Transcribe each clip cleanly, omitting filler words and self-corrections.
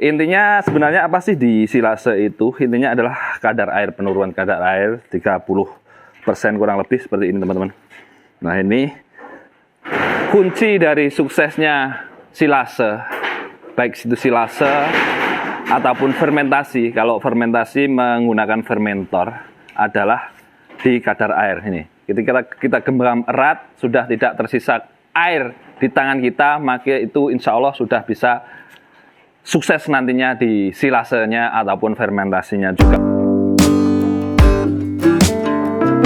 Intinya sebenarnya apa sih di silase itu? Intinya adalah penurunan kadar air 30% kurang lebih seperti ini teman-teman. Nah ini kunci dari suksesnya silase, baik itu silase ataupun fermentasi. Kalau fermentasi menggunakan fermentor adalah di kadar air ini. Ketika kita genggam erat, sudah tidak tersisa air di tangan kita, maka itu insya Allah sudah bisa sukses nantinya di silasenya ataupun fermentasinya juga.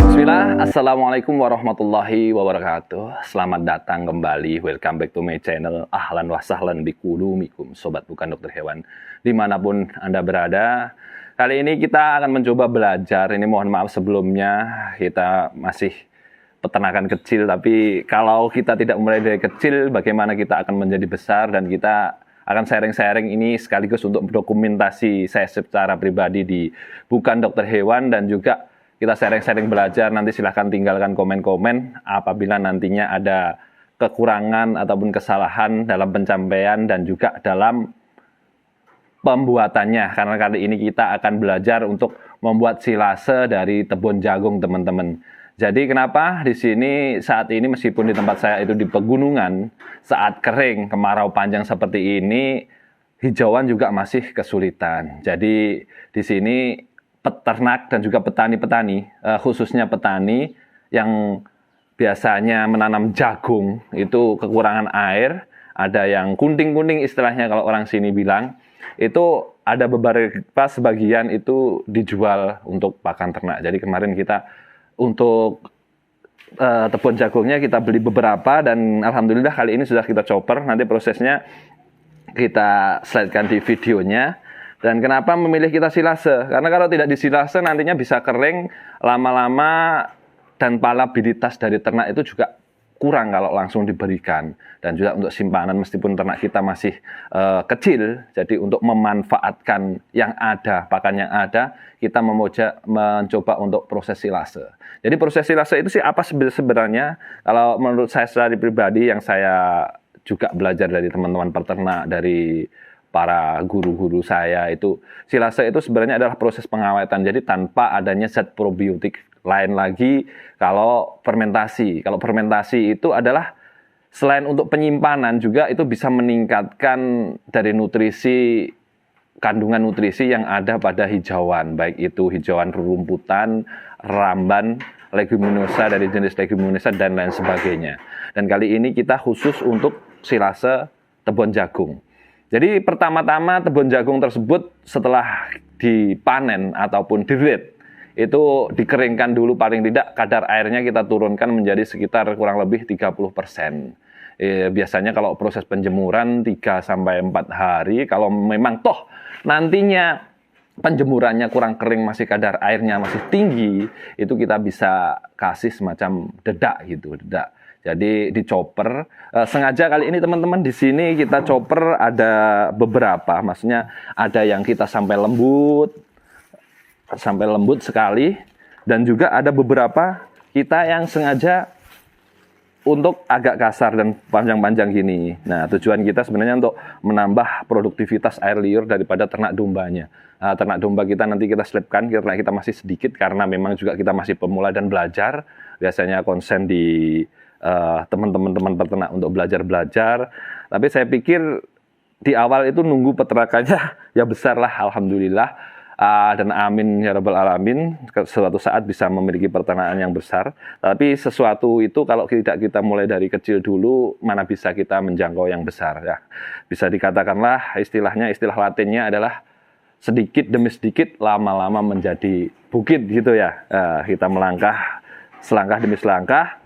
Bismillah, Assalamualaikum warahmatullahi wabarakatuh. Selamat datang kembali, welcome back to my channel. Ahlan wa sahlan bikulumikum, sobat bukan dokter hewan, dimanapun Anda berada. Kali ini kita akan mencoba belajar, ini mohon maaf sebelumnya, kita masih peternakan kecil, tapi kalau kita tidak mulai dari kecil, bagaimana kita akan menjadi besar, dan kita akan sharing-sharing ini sekaligus untuk dokumentasi saya secara pribadi di Bukan Dokter Hewan, dan juga kita sharing-sharing belajar. Nanti silahkan tinggalkan komen-komen apabila nantinya ada kekurangan ataupun kesalahan dalam pencapaian dan juga dalam pembuatannya. Karena kali ini kita akan belajar untuk membuat silase dari tebon jagung, teman-teman. Jadi kenapa di sini saat ini meskipun di tempat saya itu di pegunungan, saat kering, kemarau panjang seperti ini, hijauan juga masih kesulitan. Jadi di sini peternak dan juga petani-petani, khususnya petani yang biasanya menanam jagung, itu kekurangan air, ada yang kunting-kunting istilahnya kalau orang sini bilang, itu ada beberapa sebagian itu dijual untuk pakan ternak. Jadi kemarin kita untuk tebon jagungnya kita beli beberapa, dan alhamdulillah kali ini sudah kita chopper. Nanti prosesnya kita slidekan di videonya. Dan kenapa memilih kita silase? Karena kalau tidak disilase nantinya bisa kering lama-lama, dan palabilitas dari ternak itu juga kurang kalau langsung diberikan. Dan juga untuk simpanan, meskipun ternak kita masih kecil, jadi untuk memanfaatkan yang ada, pakan yang ada, kita mencoba untuk proses silase. Jadi proses silase itu sih apa sebenarnya? Kalau menurut saya secara pribadi, yang saya juga belajar dari teman-teman peternak, dari para guru-guru saya, itu silase itu sebenarnya adalah proses pengawetan. Jadi tanpa adanya zat probiotik. Lain lagi kalau fermentasi. Kalau fermentasi itu adalah selain untuk penyimpanan, juga itu bisa meningkatkan dari nutrisi, kandungan nutrisi yang ada pada hijauan, baik itu hijauan rerumputan, ramban, leguminosa dari jenis leguminosa dan lain sebagainya. Dan kali ini kita khusus untuk silase tebon jagung. Jadi pertama-tama tebon jagung tersebut setelah dipanen ataupun di-red, itu dikeringkan dulu, paling tidak kadar airnya kita turunkan menjadi sekitar kurang lebih 30%. Biasanya kalau proses penjemuran 3-4 hari, kalau memang toh nantinya penjemurannya kurang kering, masih kadar airnya masih tinggi, itu kita bisa kasih semacam dedak gitu, dedak. Jadi di chopper, sengaja kali ini teman-teman di sini kita chopper ada beberapa, maksudnya ada yang kita sampai lembut sekali, dan juga ada beberapa kita yang sengaja untuk agak kasar dan panjang-panjang gini. Nah, tujuan kita sebenarnya untuk menambah produktivitas air liur daripada ternak dombanya. Ternak domba kita nanti kita selipkan karena kita masih sedikit, karena memang juga kita masih pemula dan belajar. Biasanya konsen di teman-teman peternak untuk belajar. Tapi saya pikir di awal itu nunggu peternakannya ya besar lah, alhamdulillah. Dan amin ya rabbal alamin, suatu saat bisa memiliki peternakan yang besar. Tapi sesuatu itu kalau tidak kita mulai dari kecil dulu, mana bisa kita menjangkau yang besar ya. Bisa dikatakanlah istilah latinnya adalah sedikit demi sedikit, lama-lama menjadi bukit gitu ya. Kita melangkah selangkah demi selangkah,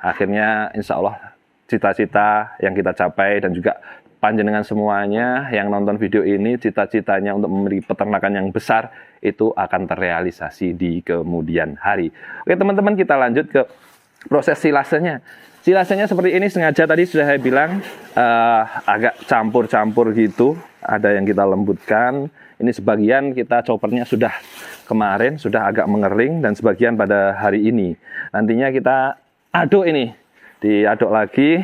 akhirnya insya Allah cita-cita yang kita capai, dan juga panjenengan semuanya yang nonton video ini, cita-citanya untuk memiliki peternakan yang besar itu akan terrealisasi di kemudian hari. Oke teman-teman, kita lanjut ke proses silasenya. Silasenya seperti ini, sengaja tadi sudah saya bilang agak campur-campur gitu. Ada yang kita lembutkan. Ini sebagian kita choppernya sudah kemarin, sudah agak mengering, dan sebagian pada hari ini. Nantinya kita aduk ini, diaduk lagi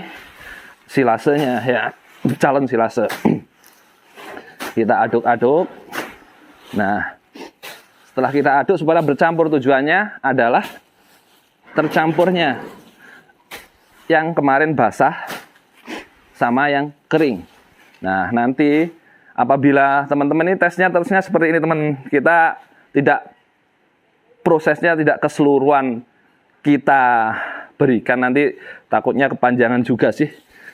silasenya ya. Calon silase. Kita aduk-aduk. Nah, setelah kita aduk supaya bercampur, tujuannya adalah tercampurnya yang kemarin basah sama yang kering. Nah, nanti apabila teman-teman ini tesnya seperti ini teman, kita tidak prosesnya tidak keseluruhan kita berikan, nanti takutnya kepanjangan juga sih.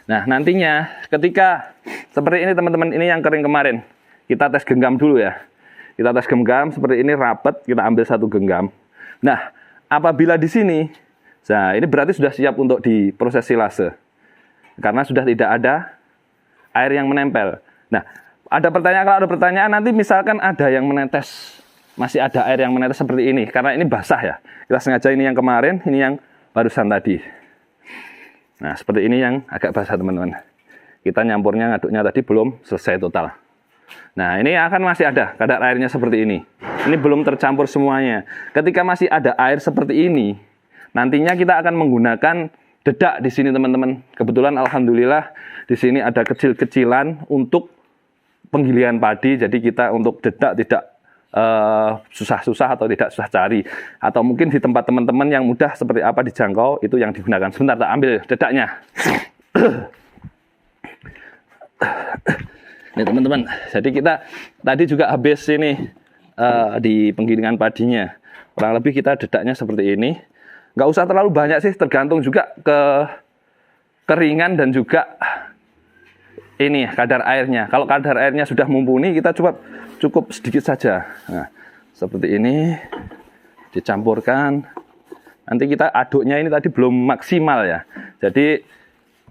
Nah, nantinya ketika seperti ini teman-teman, ini yang kering kemarin, kita tes genggam dulu ya. Kita tes genggam seperti ini rapat, kita ambil 1 genggam. Nah, apabila di sini, nah ini berarti sudah siap untuk diproses silase. Karena sudah tidak ada air yang menempel. Nah, kalau ada pertanyaan nanti misalkan ada yang menetes, masih ada air yang menetes seperti ini, karena ini basah ya. Kita sengaja ini yang kemarin, ini yang barusan tadi. Nah, seperti ini yang agak basah teman-teman. Kita nyampurnya, ngaduknya tadi belum selesai total. Nah, ini akan masih ada kadar airnya seperti ini. Ini belum tercampur semuanya. Ketika masih ada air seperti ini, nantinya kita akan menggunakan dedak di sini teman-teman. Kebetulan alhamdulillah di sini ada kecil-kecilan untuk penggilian padi. Jadi kita untuk dedak tidak susah-susah atau tidak susah cari, atau mungkin di tempat teman-teman yang mudah seperti apa dijangkau, itu yang digunakan. Sebentar, tak ambil dedaknya. Ini teman-teman, jadi kita tadi juga habis ini di penggilingan padinya, kurang lebih kita dedaknya seperti ini. Nggak usah terlalu banyak sih, tergantung juga ke keringan dan juga ini kadar airnya. Kalau kadar airnya sudah mumpuni, kita cukup sedikit saja. Nah, seperti ini dicampurkan. Nanti kita aduknya ini tadi belum maksimal ya. Jadi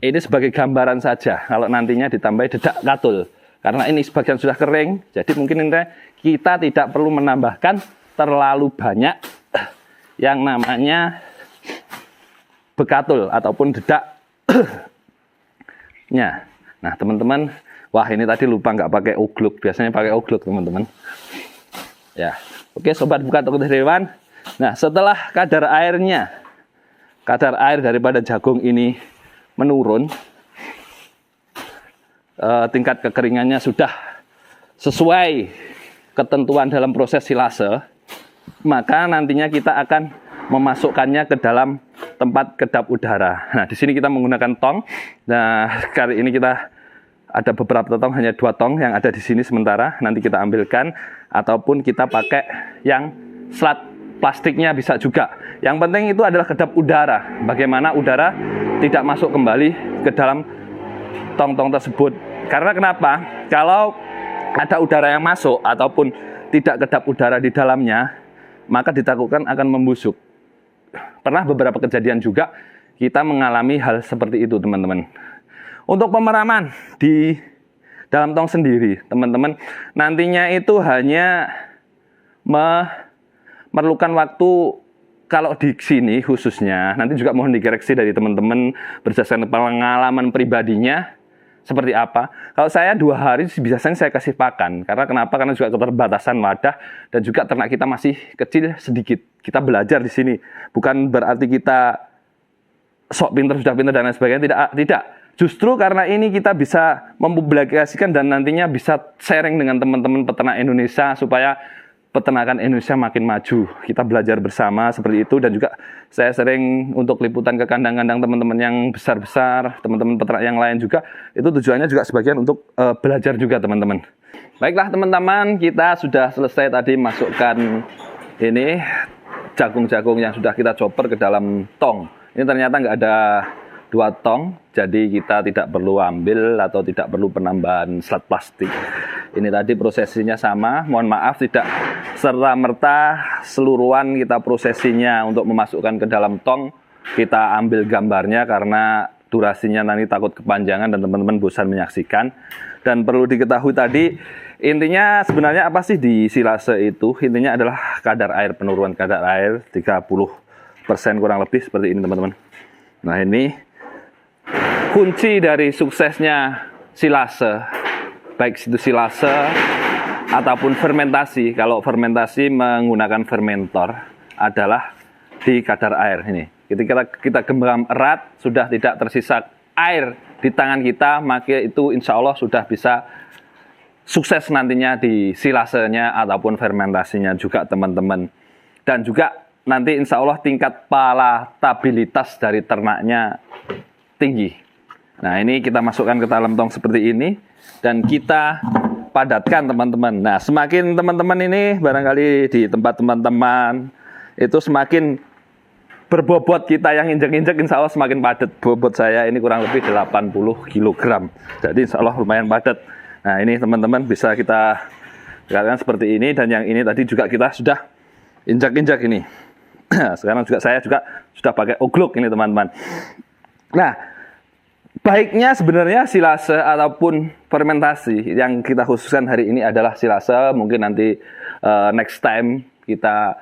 ini sebagai gambaran saja. Kalau nantinya ditambahi dedak katul, karena ini sebagian sudah kering, jadi mungkin kita tidak perlu menambahkan terlalu banyak yang namanya bekatul ataupun dedaknya. Nah teman-teman, wah ini tadi lupa nggak pakai ugluk, biasanya pakai ugluk teman-teman. Ya, oke sobat buka toko hewan. Nah setelah kadar air daripada jagung ini menurun, tingkat kekeringannya sudah sesuai ketentuan dalam proses silase, maka nantinya kita akan memasukkannya ke dalam tempat kedap udara. Nah, di sini kita menggunakan tong. Nah, kali ini kita ada beberapa tong, hanya 2 tong yang ada di sini sementara. Nanti kita ambilkan, ataupun kita pakai yang slat plastiknya bisa juga. Yang penting itu adalah kedap udara. Bagaimana udara tidak masuk kembali ke dalam tong-tong tersebut. Karena kenapa? Kalau ada udara yang masuk ataupun tidak kedap udara di dalamnya, maka ditakutkan akan membusuk. Pernah beberapa kejadian juga kita mengalami hal seperti itu teman-teman. Untuk pemeraman di dalam tong sendiri, teman-teman, nantinya itu hanya memerlukan waktu. Kalau di sini khususnya, nanti juga mohon dikoreksi dari teman-teman berdasarkan pengalaman pribadinya seperti apa. Kalau saya 2 hari biasanya saya kasih pakan. Karena kenapa? Karena juga keterbatasan wadah dan juga ternak kita masih kecil sedikit. Kita belajar di sini. Bukan berarti kita sok pinter, sudah pinter dan lain sebagainya. Tidak. Justru karena ini kita bisa mempublikasikan dan nantinya bisa sharing dengan teman-teman peternak Indonesia supaya peternakan Indonesia makin maju. Kita belajar bersama seperti itu, dan juga saya sering untuk liputan ke kandang-kandang teman-teman yang besar-besar, teman-teman peternak yang lain juga. Itu tujuannya juga sebagian untuk belajar juga teman-teman. Baiklah teman-teman, kita sudah selesai tadi masukkan ini jagung-jagung yang sudah kita chopper ke dalam tong. Ini ternyata nggak ada 2 tong, jadi kita tidak perlu ambil atau tidak perlu penambahan slat plastik. Ini tadi prosesinya sama, mohon maaf tidak serta-merta seluruhan kita prosesinya untuk memasukkan ke dalam tong. Kita ambil gambarnya karena durasinya nanti takut kepanjangan dan teman-teman bosan menyaksikan. Dan perlu diketahui tadi, intinya sebenarnya apa sih di silase itu? Intinya adalah kadar air, penurunan kadar air 30% kurang lebih seperti ini teman-teman. Nah ini kunci dari suksesnya silase. Baik itu silase ataupun fermentasi. Kalau fermentasi menggunakan fermentor adalah di kadar air ini. Ketika kita genggam erat, sudah tidak tersisa air di tangan kita, maka itu insya Allah sudah bisa sukses nantinya di silasenya ataupun fermentasinya juga teman-teman. Dan juga nanti insya Allah tingkat palatabilitas dari ternaknya tinggi. Nah ini kita masukkan ke dalam tong seperti ini dan kita padatkan teman-teman. Nah semakin teman-teman ini barangkali di tempat teman-teman itu semakin berbobot kita yang injek-injek insya Allah semakin padat. Bobot saya ini kurang lebih 80 kg. Jadi insya Allah lumayan padat. Nah ini teman-teman bisa kita katakan seperti ini. Dan yang ini tadi juga kita sudah injak-injak ini. Sekarang juga saya juga sudah pakai oglok ini teman-teman. Nah baiknya sebenarnya silase ataupun fermentasi yang kita khususkan hari ini adalah silase. Mungkin nanti next time kita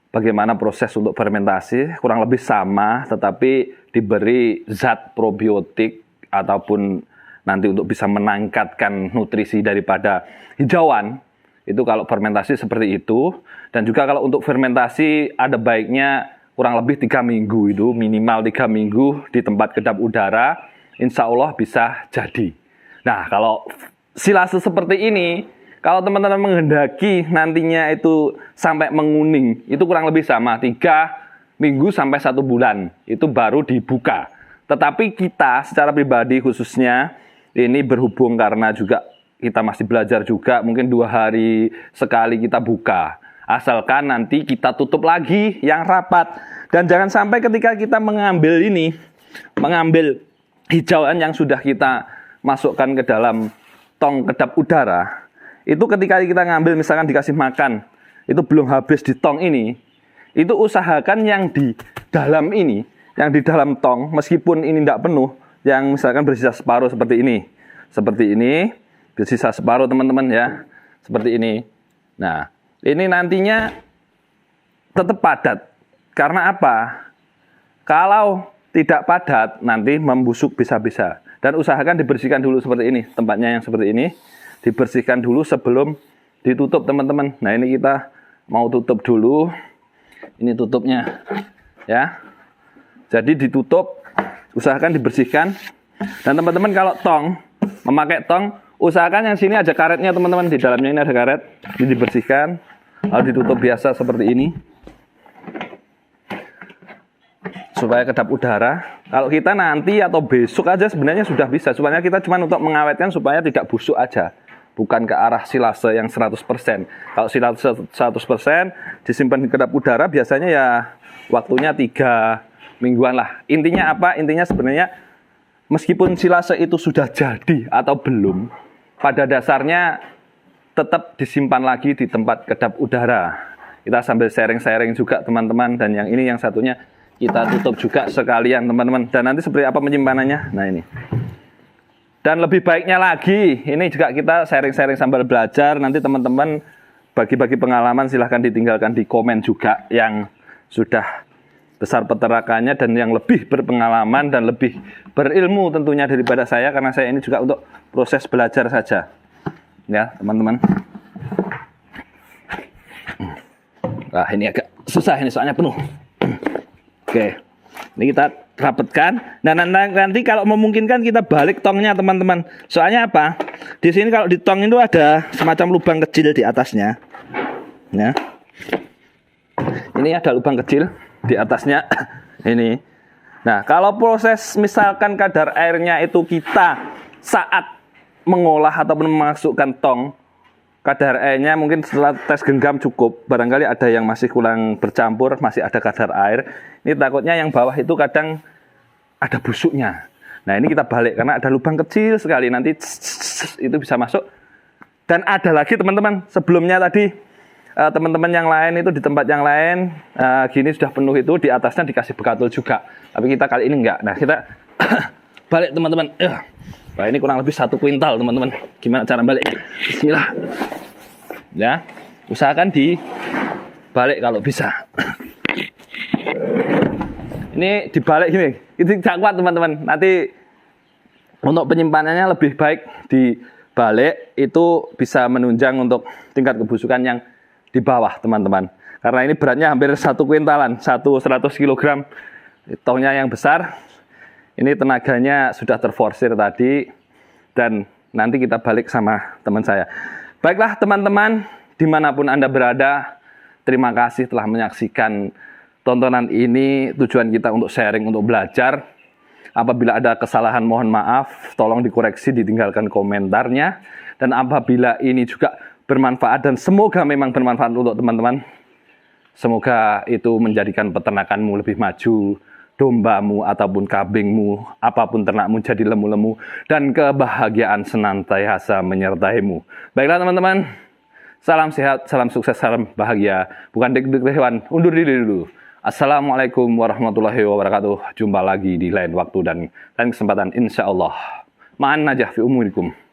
bagaimana proses untuk fermentasi kurang lebih sama, tetapi diberi zat probiotik ataupun nanti untuk bisa meningkatkan nutrisi daripada hijauan. Itu kalau fermentasi seperti itu. Dan juga kalau untuk fermentasi ada baiknya kurang lebih 3 minggu itu, minimal 3 minggu di tempat kedap udara, insya Allah bisa jadi. Nah kalau silase seperti ini, kalau teman-teman menghendaki nantinya itu sampai menguning, itu kurang lebih sama 3 minggu sampai 1 bulan, itu baru dibuka. Tetapi kita secara pribadi khususnya, ini berhubung karena juga kita masih belajar juga, mungkin 2 hari sekali kita buka. Asalkan nanti kita tutup lagi yang rapat. Dan jangan sampai ketika kita mengambil ini, mengambil hijauan yang sudah kita masukkan ke dalam tong kedap udara, itu ketika kita ngambil misalkan dikasih makan, itu belum habis di tong ini, itu usahakan yang di dalam ini, yang di dalam tong, meskipun ini tidak penuh, yang misalkan bersisa separuh seperti ini, bersisa separuh teman-teman ya, seperti ini. Nah, ini nantinya tetap padat. Karena apa? Kalau tidak padat, nanti membusuk bisa-bisa. Dan usahakan dibersihkan dulu seperti ini, tempatnya yang seperti ini, dibersihkan dulu sebelum ditutup teman-teman. Nah ini kita mau tutup dulu. Ini tutupnya ya. Jadi ditutup, usahakan dibersihkan. Dan teman-teman kalau memakai tong, usahakan yang sini ada karetnya teman-teman. Di dalamnya ini ada karet. Ini dibersihkan, lalu ditutup biasa seperti ini. Supaya kedap udara. Kalau kita nanti atau besok aja sebenarnya sudah bisa. Sebenarnya kita cuma untuk mengawetkan supaya tidak busuk aja. Bukan ke arah silase yang 100%. Kalau silase 100% disimpan di kedap udara biasanya ya waktunya 3 mingguan lah. Intinya apa? Intinya sebenarnya meskipun silase itu sudah jadi atau belum, pada dasarnya tetap disimpan lagi di tempat kedap udara. Kita sambil sharing-sharing juga teman-teman. Dan yang ini yang satunya kita tutup juga sekalian teman-teman. Dan nanti seperti apa penyimpanannya? Nah ini. Dan lebih baiknya lagi, ini juga kita sharing-sharing sambil belajar. Nanti teman-teman bagi-bagi pengalaman silahkan ditinggalkan di komen juga yang sudah besar peternakannya dan yang lebih berpengalaman dan lebih berilmu tentunya daripada saya. Karena saya ini juga untuk proses belajar saja. Ya teman-teman. Nah ini agak susah ini soalnya penuh. Oke, ini kita rapetkan. Nah nanti kalau memungkinkan kita balik tongnya teman-teman. Soalnya apa? Di sini kalau di tong itu ada semacam lubang kecil di atasnya. Ya. Ini ada lubang kecil di atasnya. Ini. Nah kalau proses misalkan kadar airnya itu kita saat mengolah ataupun memasukkan tong, kadar airnya mungkin setelah tes genggam cukup. Barangkali ada yang masih kurang bercampur, masih ada kadar air. Ini takutnya yang bawah itu kadang ada busuknya. Nah ini kita balik karena ada lubang kecil sekali. Nanti itu bisa masuk. Dan ada lagi teman-teman, sebelumnya tadi teman-teman yang lain itu di tempat yang lain gini sudah penuh itu, di atasnya dikasih bekatul juga. Tapi kita kali ini enggak. Nah kita balik teman-teman. Wah ini kurang lebih 1 kuintal teman-teman. Gimana cara balik? Bismillah. Ya, usahakan dibalik kalau bisa. Ini dibalik gini. Itu tidak kuat teman-teman. Nanti untuk penyimpanannya lebih baik dibalik. Itu bisa menunjang untuk tingkat kebusukan yang di bawah teman-teman. Karena ini beratnya hampir 1 kuintalan, 100 kg. Tongnya yang besar. Ini tenaganya sudah terforsir tadi. Dan nanti kita balik sama teman saya. Baiklah teman-teman, dimanapun Anda berada, terima kasih telah menyaksikan tontonan ini. Tujuan kita untuk sharing, untuk belajar. Apabila ada kesalahan mohon maaf, tolong dikoreksi, ditinggalkan komentarnya. Dan apabila ini juga bermanfaat dan semoga memang bermanfaat untuk teman-teman, semoga itu menjadikan peternakanmu lebih maju, dombamu ataupun kambingmu, apapun ternakmu jadi lemu-lemu, dan kebahagiaan senantiasa menyertaimu. Baiklah teman-teman, salam sehat, salam sukses, salam bahagia. Bukan dik-dik hewan, undur diri dulu. Assalamualaikum warahmatullahi wabarakatuh. Jumpa lagi di lain waktu dan lain kesempatan insya Allah. Ma'an najah fi umurikum.